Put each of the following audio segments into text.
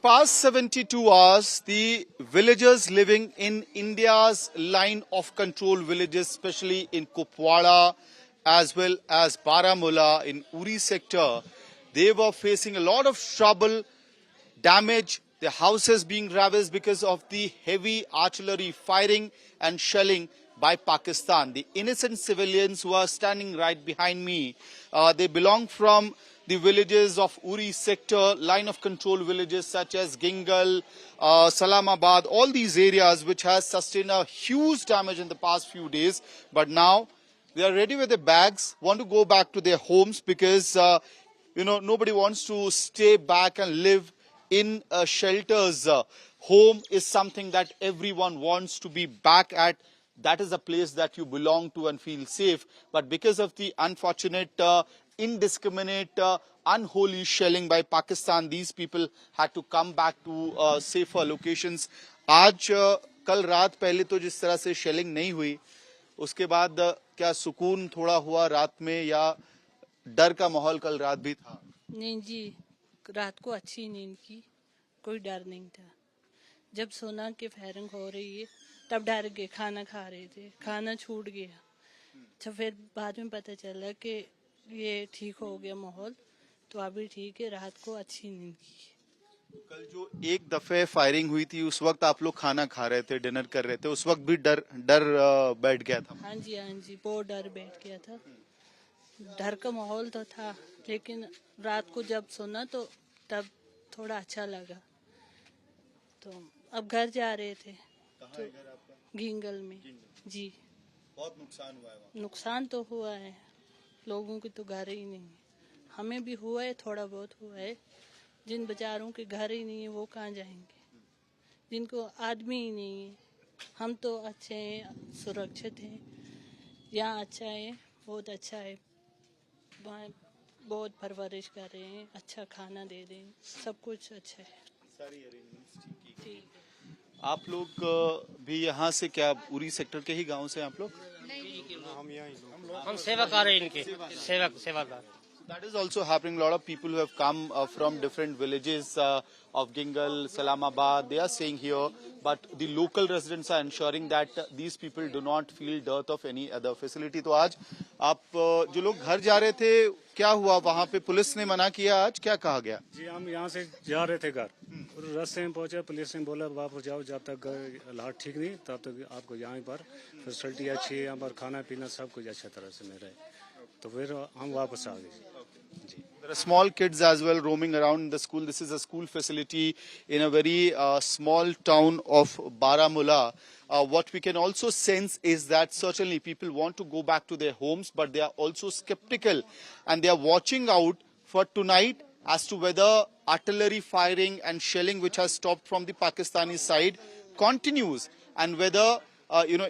past 72 hours, the villagers living in India's line of control villages, especially in Kupwara as well as Baramulla in Uri sector, they were facing a lot of trouble, damage, their houses being ravaged because of the heavy artillery firing and shelling by Pakistan. The innocent civilians who are standing right behind me, they belong from the villages of Uri sector, line of control villages such as Gingal, Salamabad, all these areas which has sustained a huge damage in the past few days. But now they are ready with their bags, want to go back to their homes because, nobody wants to stay back and live in shelters. Home is something that everyone wants to be back at. That is a place that you belong to and feel safe. But because of the unfortunate, indiscriminate, unholy shelling by Pakistan, these people had to come back to safer locations. आज कल रात पहले तो जिस तरह से shelling नहीं हुई, उसके बाद क्या सुकून थोड़ा हुआ रात में या डर का माहौल कल रात भी था? नहीं जी, रात को अच्छी नींद की, कोई डर नहीं था। जब सुना कि फायरिंग हो रही है तब डर गए, खाना खा रहे थे, खाना छूट गया। तो फिर बाद में पता चला कि ये ठीक हो गया माहौल, तो अभी ठीक है, रात को अच्छी नींद की। कल जो एक दफे फायरिंग हुई थी उस वक्त आप लोग खाना खा रहे थे, डिनर कर रहे थे, उस वक्त भी डर बैठ गया था? हाँ जी, बहुत डर बैठ गया था। डर का माहौल तो था, लेकिन रात को जब सुना तो तब थोड़ा अच्छा लगा। तो अब घर जा रहे थे। कहाँ है घर आपका? गिंगल में जी। बहुत नुकसान हुआ है वहाँ? नुकसान तो हुआ है, लोगों की तो घर ही नहीं है। हमें भी हुआ है, थोड़ा बहुत हुआ है। जिन बेचारों के घर ही नहीं है वो कहाँ जाएंगे, जिनको आदमी ही नहीं है। हम तो अच्छे हैं, सुरक्षित हैं, यहाँ अच्छा है, बहुत अच्छा है, बहुत परवरिश कर रहे हैं, अच्छा खाना दे रहे हैं, सब कुछ अच्छा है, सारी अरेंजमेंट्स ठीक है। ठीक है। आप लोग भी यहाँ से, क्या उरी सेक्टर के ही गांव से आप लोग? हम सेवाकार हैं इनके, सेवाकार। That is also happening. A lot of people who have come from different villages of Gingal, Salamabad, they are staying here. But the local residents are ensuring that these people do not feel dearth of any other facility. तो आज आप जो लोग घर जा रहे थे, क्या हुआ वहाँ पे? पुलिस ने मना किया आज, क्या कहा गया? जी, हम यहाँ से जा रहे थे घर, रास्ते में पहुंचे, पुलिस ने बोला वापस जाओ, जब तक हालात ठीक नहीं तब तक आपको यहाँ पर फैसिलिटी अच्छी है, यहाँ पर खाना पीना सब कुछ अच्छी तरह से मिल रहा है। तो फिर हम वापस आ गए। There are small kids as well roaming around in the school. This is a school facility in a very small town of Baramulla. What we can also sense is that certainly people want to go back to their homes, but they are also skeptical and they are watching out for tonight as to whether artillery firing and shelling which has stopped from the Pakistani side continues, and whether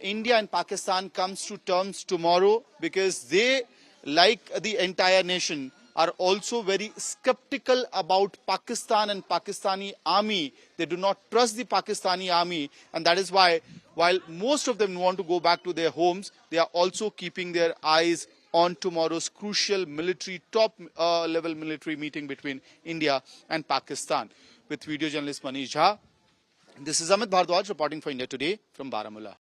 India and Pakistan comes to terms tomorrow, because they, like the entire nation, are also very skeptical about Pakistan and Pakistani army. They do not trust the Pakistani army, and that is why, while most of them want to go back to their homes, they are also keeping their eyes on tomorrow's crucial military, top level military meeting between India and Pakistan. With video journalist Manish Jha, this is Amit Bhardwaj reporting for India Today from Baramulla.